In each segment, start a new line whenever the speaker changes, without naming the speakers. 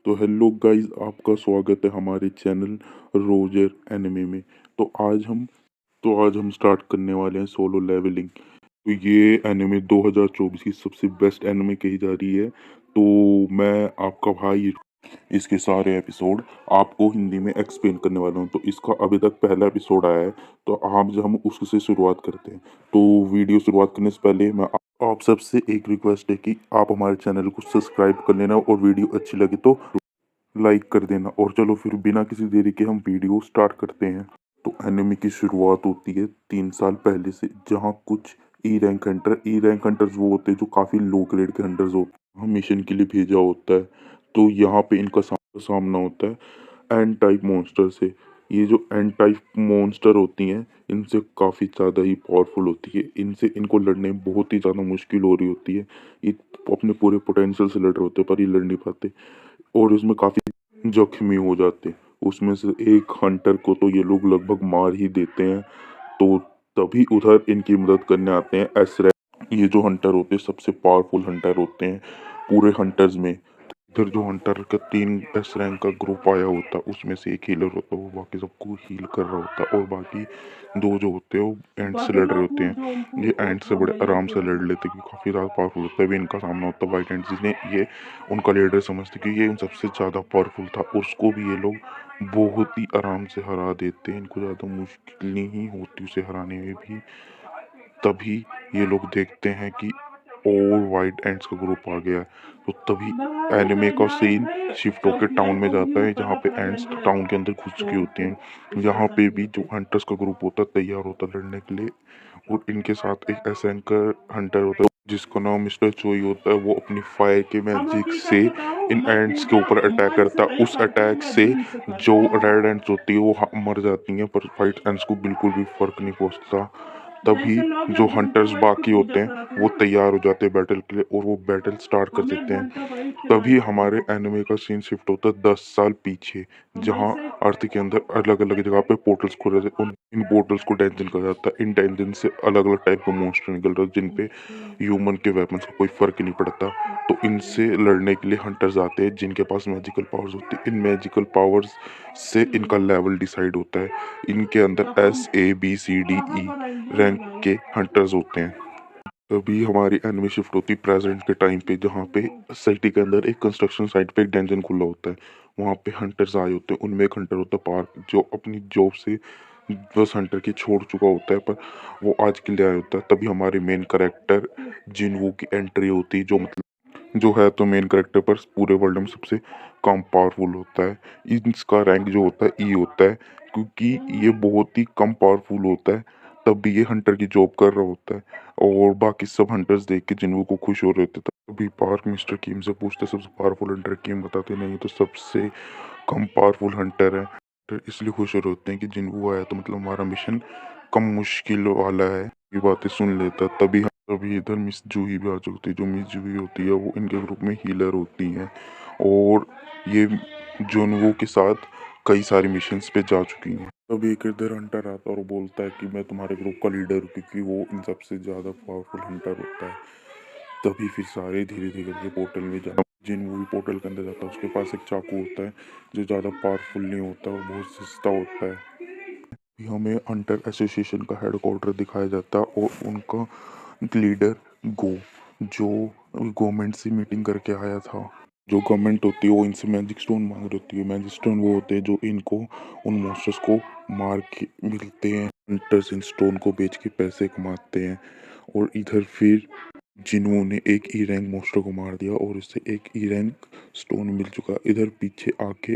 तो hello guys, आपका स्वागत है हमारे चैनल रोजर एनिमे में। तो आज हम स्टार्ट करने वाले हैं सोलो लेवलिंग। तो ये एनिमे 2024 की सबसे बेस्ट एनिमे कही जा रही है। तो मैं आपका भाई इसके सारे एपिसोड आपको हिंदी में एक्सप्लेन करने वाला हूँ। तो इसका अभी तक पहला एपिसोड आया है, तो आज हम उससे शुरुआत करते हैं। तो वीडियो शुरुआत करने से पहले मैं आप सबसे एक रिक्वेस्ट है कि आप हमारे चैनल को सब्सक्राइब कर लेना और वीडियो अच्छी लगे तो लाइक कर देना। और चलो फिर बिना किसी देरी के हम वीडियो स्टार्ट करते हैं। तो एनिमे की शुरुआत होती है 3 साल पहले से, जहाँ कुछ ई रैंक हंटर्स वो होते हैं जो काफ़ी लो ग्रेड के हंटर्स होते हैं, हम मिशन के लिए भेजा होता है। तो यहाँ पे इनका सामना होता है एंड टाइप मॉन्स्टर से। ये जो एंड टाइप मॉन्स्टर होती हैं, इनसे काफ़ी ज़्यादा ही पावरफुल होती है। इनसे इनको लड़ने में बहुत ही ज़्यादा मुश्किल हो रही होती है। ये अपने पूरे पोटेंशियल से लड़ रहे होते हैं, पर ये लड़ नहीं पाते और इसमें काफ़ी जख्मी हो जाते। उसमें से एक हंटर को तो ये लोग लगभग मार ही देते हैं। तो तभी उधर इनकी मदद करने आते हैं एस रैंक। ये जो हंटर होते हैं सबसे पावरफुल हंटर होते हैं पूरे हंटर्स में। इधर जो हंटर का 3 एस रैंक का ग्रुप आया होता है, उसमें से एक हीलर होता है, वो बाकी सबको हील कर रहा होता है। और बाकी दो जो होते हैं वो एंड से लड़ रहे होते हैं। ये एंड से बड़े आराम से लड़ लेते क्योंकि काफ़ी ज़्यादा पावरफुल होता है। भी इनका सामना होता है वाइट एंड, जिसने ये उनका लीडर समझते कि ये उन सबसे ज़्यादा पावरफुल था। उसको भी ये लोग बहुत ही आराम से हरा देते हैं। इनको ज़्यादा मुश्किल नहीं होती उसे हराने में भी। तभी ये लोग देखते हैं कि और वाइट एंड्स का ग्रुप आ गया है। तो तभी एनिमे का सीन शिफ्ट होकर टाउन में जाता है, जहाँ पे एंड्स टाउन के अंदर घुस चुकी होती हैं। यहाँ पे भी जो हंटर्स का ग्रुप होता है तैयार होता है लड़ने के लिए। और इनके साथ एक एसेंकर हंटर होता है जिसका नाम मिस्टर चोई होता है। वो अपनी फायर के मैजिक से इन एंड्स के ऊपर अटैक करता है। उस अटैक से जो रेड एंड्स होती है वो मर जाती हैं, पर वाइट एंड्स को बिल्कुल भी फर्क नहीं पहुंचता। तभी जो हंटर्स बाकी होते हैं वो तैयार हो जाते हैं बैटल के लिए और वो बैटल स्टार्ट कर देते हैं। तभी हमारे एनिमे का सीन शिफ्ट होता है 10 साल पीछे, जहाँ अर्थ के अंदर अलग अलग जगह पे पोर्टल्स खुले थे। उन इन पोर्टल्स को डेंजन कहा जाता है। इन डेंजन से अलग अलग टाइप के मॉन्स्टर निकल रहे हैं जिन पे ह्यूमन के वेपन्स का कोई फर्क ही नहीं पड़ता। तो इनसे लड़ने के लिए हंटर्स आते हैं जिनके पास मैजिकल पावर्स होती है। इन मैजिकल पावर्स से इनका लेवल डिसाइड होता है। इनके अंदर S A B C D E rank के हंटर्स होते हैं। तभी हमारी एनिमी शिफ्ट होती है प्रेजेंट के टाइम पे, जहाँ पे सिटी के अंदर एक कंस्ट्रक्शन साइट पे एक डेंजन खुला होता है। वहाँ पे हंटर्स आए होते हैं। उनमें एक हंटर होता है पार्क, जो अपनी जॉब से बस हंटर की छोड़ चुका होता है, पर वो आज के लिए आया होता है। तभी हमारे मेन करेक्टर जिनवू की एंट्री होती है, जो जो है तो मेन करेक्टर पर पूरे वर्ल्ड में सबसे कम पावरफुल होता है। इसका रैंक जो होता है ई होता है, क्योंकि ये बहुत ही कम पावरफुल होता है। तब भी ये हंटर की जॉब कर रहा होता है और बाकी सब हंटर्स देख के जिन्हों को खुश हो रहे थे। तभी पार्क मिस्टर कीम से पूछते सबसे पावरफुल हंटर कीम बताते नहीं तो सबसे कम पावरफुल हंटर है। तो इसलिए खुश हो रहे होते हैं कि जिन्हों आया तो मतलब हमारा मिशन कम मुश्किल वाला है। ये बातें सुन लेता तभी इधर मिस जूही भी आ चुकी थी। जो मिस जूही होती है वो इनके ग्रुप में हीलर होती हैं और ये जोनवो के साथ कई सारी मिशंस पे जा चुकी हैं। तभी एक इधर हंटर आता है और बोलता है कि मैं तुम्हारे ग्रुप का लीडर हूँ, क्योंकि वो इन सबसे ज़्यादा पावरफुल हंटर होता है। तभी फिर सारे धीरे धीरे करके पोर्टल में जा जिन वो भी पोर्टल के अंदर जाता है। उसके पास एक चाकू होता है जो ज़्यादा पावरफुल नहीं होता, वो बहुत सस्ता होता है। हमें हंटर एसोसिएशन का हेडक्वार्टर दिखाया जाता है और उनका लीडर गो, जो गवर्नमेंट से मीटिंग करके आया था। जो गवर्नमेंट होती है वो इनसे मैजिक स्टोन मांग रही होती है। मैजिक स्टोन वो होते हैं जो इनको उन मॉन्स्टर्स को मार के मिलते हैं। हंटर्स इन स्टोन को बेच के पैसे कमाते हैं। और इधर फिर जिन्होंने एक ई रैंक मॉन्स्टर को मार दिया और उससे एक ई रैंक स्टोन मिल चुका। इधर पीछे आके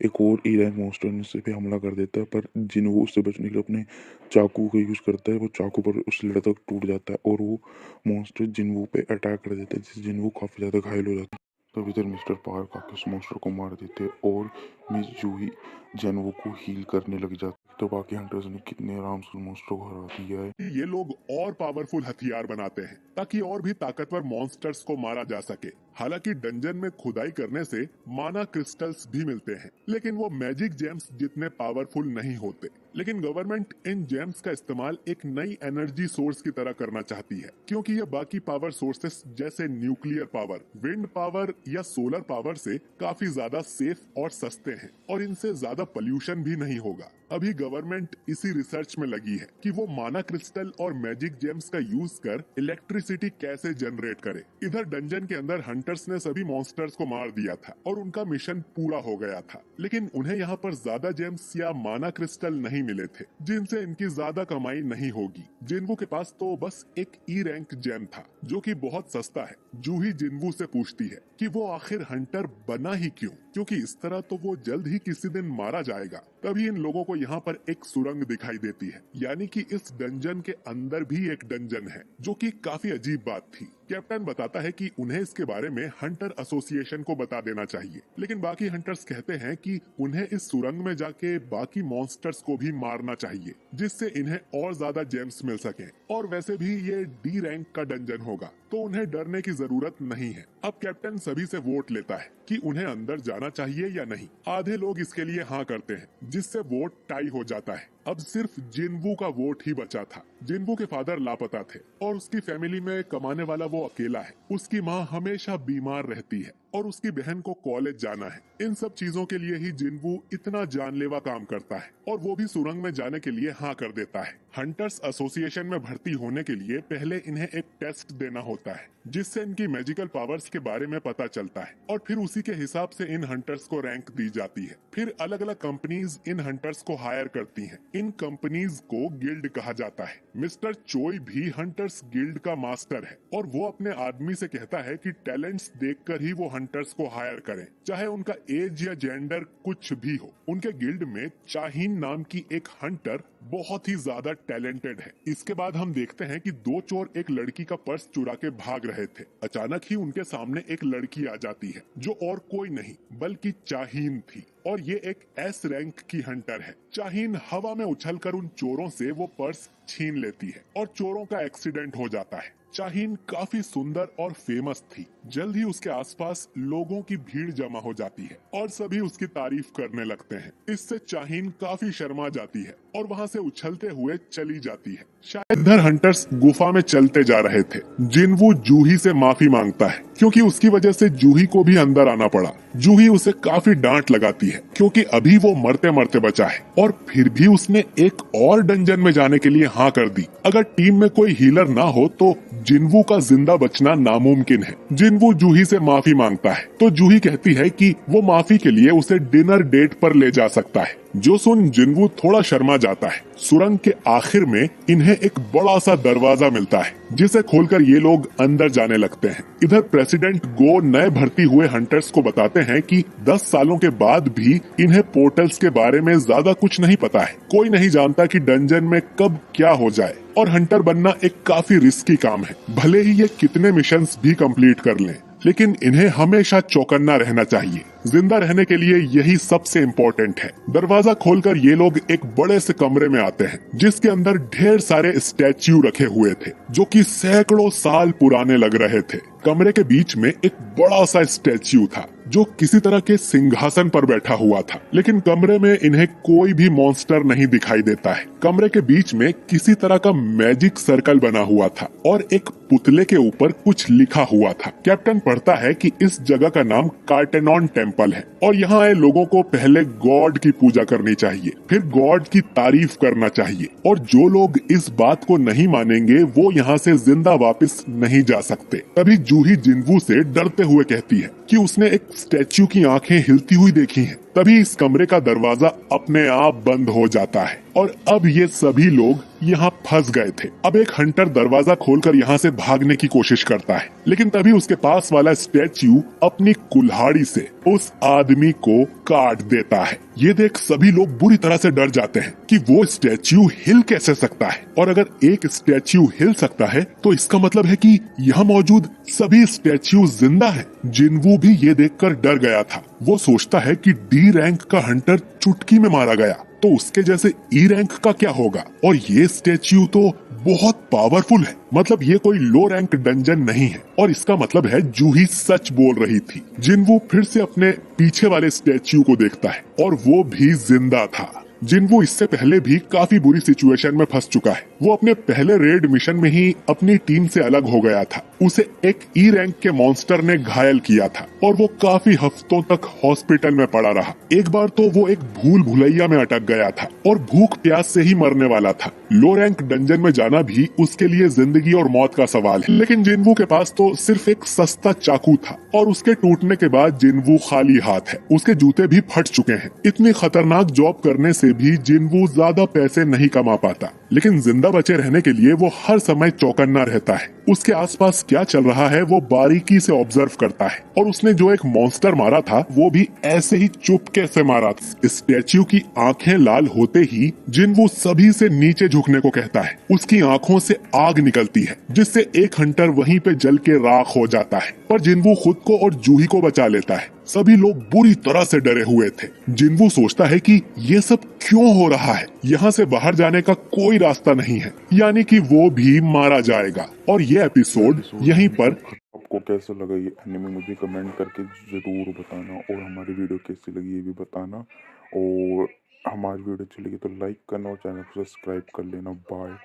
एक और ई रैंक मॉन्स्टर उससे पे हमला कर देता है, पर जिन्हों उससे बचने के लिए अपने चाकू का यूज़ करता है। वो चाकू पर उस लड़का टूट जाता है और वो मॉन्स्टर जिन्हों पे अटैक कर देता है, जिससे जिन्हों काफ़ी ज़्यादा घायल हो जाता है। तब इधर मिस्टर पार्क आके उस मॉन्स्टर को मार देते और मिस जूही जिन्हों को हील करने लग जाती। तो बाकी हंटर्स ने कितने आराम से उस मॉन्स्टर को हरा दिया है।
ये लोग और पावरफुल हथियार बनाते हैं ताकि और भी ताकतवर मॉन्स्टर्स को मारा जा सके। हालांकि डंजन में खुदाई करने से माना क्रिस्टल्स भी मिलते हैं, लेकिन वो मैजिक जेम्स जितने पावरफुल नहीं होते। लेकिन गवर्नमेंट इन जेम्स का इस्तेमाल एक नई एनर्जी सोर्स की तरह करना चाहती है, क्योंकि ये बाकी पावर सोर्सेस जैसे न्यूक्लियर पावर, विंड पावर या सोलर पावर से काफी ज्यादा सेफ और सस्ते हैं और इनसे ज्यादा पोल्यूशन भी नहीं होगा। अभी गवर्नमेंट इसी रिसर्च में लगी है कि वो माना क्रिस्टल और मैजिक जेम्स का यूज कर इलेक्ट्रिसिटी कैसे जनरेट करे। इधर डंजन के अंदर हंटर्स ने सभी मॉन्स्टर्स को मार दिया था और उनका मिशन पूरा हो गया था, लेकिन उन्हें यहाँ पर ज्यादा जेम्स या माना क्रिस्टल नहीं मिले थे जिनसे इनकी ज्यादा कमाई नहीं होगी। जिन्वू के पास तो बस एक ई रैंक जेम था जो कि बहुत सस्ता है। जूही जिन्वू से पूछती है कि वो आखिर हंटर बना ही क्यों, क्योंकि इस तरह तो वो जल्द ही किसी दिन मारा जाएगा। तभी इन लोगों को यहाँ पर एक सुरंग दिखाई देती है, यानी कि इस डंजन के अंदर भी एक डंजन है, जो कि काफी अजीब बात थी। कैप्टन बताता है कि उन्हें इसके बारे में हंटर एसोसिएशन को बता देना चाहिए, लेकिन बाकी हंटर्स कहते हैं कि उन्हें इस सुरंग में जाके बाकी मॉन्स्टर्स को भी मारना चाहिए, जिससे इन्हें और ज्यादा जेम्स मिल सके। और वैसे भी ये डी रैंक का डंजन होगा, तो उन्हें डरने की जरूरत नहीं है। अब कैप्टन सभी से वोट लेता है कि उन्हें अंदर जाना चाहिए या नहीं। आधे लोग इसके लिए हाँ करते हैं, जिससे वोट टाई हो जाता है। अब सिर्फ जिन्वू का वोट ही बचा था। जिन्वू के फादर लापता थे और उसकी फैमिली में कमाने वाला वो अकेला है। उसकी माँ हमेशा बीमार रहती है और उसकी बहन को कॉलेज जाना है। इन सब चीजों के लिए ही जिन्वू इतना जानलेवा काम करता है और वो भी सुरंग में जाने के लिए हाँ कर देता है। हंटर्स एसोसिएशन में भर्ती होने के लिए पहले इन्हें एक टेस्ट देना होता है, जिससे इनकी मैजिकल पावर्स के बारे में पता चलता है और फिर उसी के हिसाब से इन हंटर्स को रैंक दी जाती है। फिर अलग अलग कंपनीज इन हंटर्स को हायर करती हैं। इन कंपनीज को गिल्ड कहा जाता है। मिस्टर चोई भी हंटर्स गिल्ड का मास्टर है और वो अपने आदमी से कहता है कि टैलेंट्स देखकर ही वो हंटर्स को हायर करें, चाहे उनका एज या जेंडर कुछ भी हो। उनके गिल्ड में चाहीन नाम की एक हंटर बहुत ही ज्यादा टैलेंटेड है। इसके बाद हम देखते हैं कि दो चोर एक लड़की का पर्स चुरा के भाग रहे थे। अचानक ही उनके सामने एक लड़की आ जाती है जो और कोई नहीं बल्कि चाहीन थी और ये एक एस रैंक की हंटर है। चाहीन हवा में उछलकर उन चोरों से वो पर्स छीन लेती है और चोरों का एक्सीडेंट हो जाता है। चाहीन काफी सुंदर और फेमस थी। जल्द ही उसके आसपास लोगों की भीड़ जमा हो जाती है और सभी उसकी तारीफ करने लगते हैं। इससे चाहीन काफी शर्मा जाती है और वहाँ से उछलते हुए चली जाती है। शायद इधर हंटर्स गुफा में चलते जा रहे थे। जिन्वू जूही से माफी मांगता है क्योंकि उसकी वजह से जूही को भी अंदर आना पड़ा। जूही उसे काफी डांट लगाती है क्योंकि अभी वो मरते मरते बचा है और फिर भी उसने एक और डंजन में जाने के लिए हाँ कर दी। अगर टीम में कोई हीलर ना हो तो जिन्वू का जिंदा बचना नामुमकिन है। जिन्वू जूही से माफी मांगता है तो जूही कहती है कि वो माफी के लिए उसे डिनर डेट पर ले जा सकता है, जो सुन जिन्वू थोड़ा शर्मा जाता है। सुरंग के आखिर में इन्हें एक बड़ा सा दरवाजा मिलता है जिसे खोलकर ये लोग अंदर जाने लगते हैं। इधर प्रेसिडेंट गो नए भर्ती हुए हंटर्स को बताते हैं कि 10 सालों के बाद भी इन्हें पोर्टल्स के बारे में ज्यादा कुछ नहीं पता है। कोई नहीं जानता कि डंजन में कब क्या हो जाए और हंटर बनना एक काफी रिस्की काम है। भले ही ये कितने मिशंस भी कंप्लीट कर लें, लेकिन इन्हें हमेशा चौकन्ना रहना चाहिए। जिंदा रहने के लिए यही सबसे इम्पोर्टेंट है। दरवाजा खोलकर ये लोग एक बड़े से कमरे में आते हैं जिसके अंदर ढेर सारे स्टैच्यू रखे हुए थे जो कि सैकड़ों साल पुराने लग रहे थे। कमरे के बीच में एक बड़ा सा स्टैच्यू था जो किसी तरह के सिंहासन पर बैठा हुआ था, लेकिन कमरे में इन्हें कोई भी मॉन्स्टर नहीं दिखाई देता है। कमरे के बीच में किसी तरह का मैजिक सर्कल बना हुआ था और एक पुतले के ऊपर कुछ लिखा हुआ था। कैप्टन पढ़ता है कि इस जगह का नाम कार्टेनॉन टेम्पल है और यहाँ आए लोगों को पहले गॉड की पूजा करनी चाहिए, फिर गॉड की तारीफ करना चाहिए और जो लोग इस बात को नहीं मानेंगे वो यहाँ से जिंदा वापस नहीं जा सकते। तभी जूही जिन्वू से डरते हुए कहती है कि उसने एक स्टैच्यू की आंखें हिलती हुई देखी हैं। तभी इस कमरे का दरवाजा अपने आप बंद हो जाता है और अब ये सभी लोग यहाँ फंस गए थे। अब एक हंटर दरवाजा खोलकर यहाँ से भागने की कोशिश करता है, लेकिन तभी उसके पास वाला स्टैच्यू अपनी कुल्हाड़ी से उस आदमी को काट देता है। ये देख सभी लोग बुरी तरह से डर जाते हैं कि वो स्टैच्यू हिल कैसे सकता है, और अगर एक स्टैच्यू हिल सकता है तो इसका मतलब है कि यहाँ मौजूद सभी स्टैच्यू जिंदा हैं। जिन्वू भी ये देखकर डर गया था। वो सोचता है कि डी रैंक का हंटर चुटकी में मारा गया तो उसके जैसे ई रैंक का क्या होगा, और ये स्टैच्यू तो बहुत पावरफुल है। मतलब ये कोई लो रैंक डंजन नहीं है और इसका मतलब है जूही सच बोल रही थी। जिन्वू फिर से अपने पीछे वाले स्टैच्यू को देखता है और वो भी जिंदा था। जिनवू इससे पहले भी काफी बुरी सिचुएशन में फंस चुका है। वो अपने पहले रेड मिशन में ही अपनी टीम से अलग हो गया था। उसे एक ई रैंक के मॉन्स्टर ने घायल किया था और वो काफी हफ्तों तक हॉस्पिटल में पड़ा रहा। एक बार तो वो एक भूल भुलैया में अटक गया था और भूख प्यास से ही मरने वाला था। लो रैंक डंजन में जाना भी उसके लिए जिंदगी और मौत का सवाल है। लेकिन जिनवू के पास तो सिर्फ एक सस्ता चाकू था और उसके टूटने के बाद जिनवू खाली हाथ है। उसके जूते भी फट चुके हैं। इतनी खतरनाक जॉब करने से भी जिनवू ज्यादा पैसे नहीं कमा पाता, लेकिन जिंदा बचे रहने के लिए वो हर समय चौकन्ना रहता है। उसके आसपास क्या चल रहा है वो बारीकी से ऑब्जर्व करता है और उसने जो एक मॉन्स्टर मारा था वो भी ऐसे ही चुपके से मारा था। स्टैच्यू की आंखें लाल होते ही जिनवू सभी से नीचे झुकने को कहता है। उसकी आंखों से आग निकलती है जिससे एक हंटर वहीं पे जल के राख हो जाता है, पर जिनवू खुद को और जूही को बचा लेता है। सभी लोग बुरी तरह से डरे हुए थे। जिनवू सोचता है कि ये सब क्यों हो रहा है, यहाँ से बाहर जाने का कोई रास्ता नहीं है, यानी कि वो भी मारा जाएगा। और ये एपिसोड यहीं पर।
आपको कैसा लगा ये एनिमे मुझे कमेंट करके ज़रूर बताना, और हमारी वीडियो कैसी लगी ये भी बताना, और हमारी वीडियो अच्छी लगी तो लाइक करना और चैनल को सब्सक्राइब कर लेना। बाय।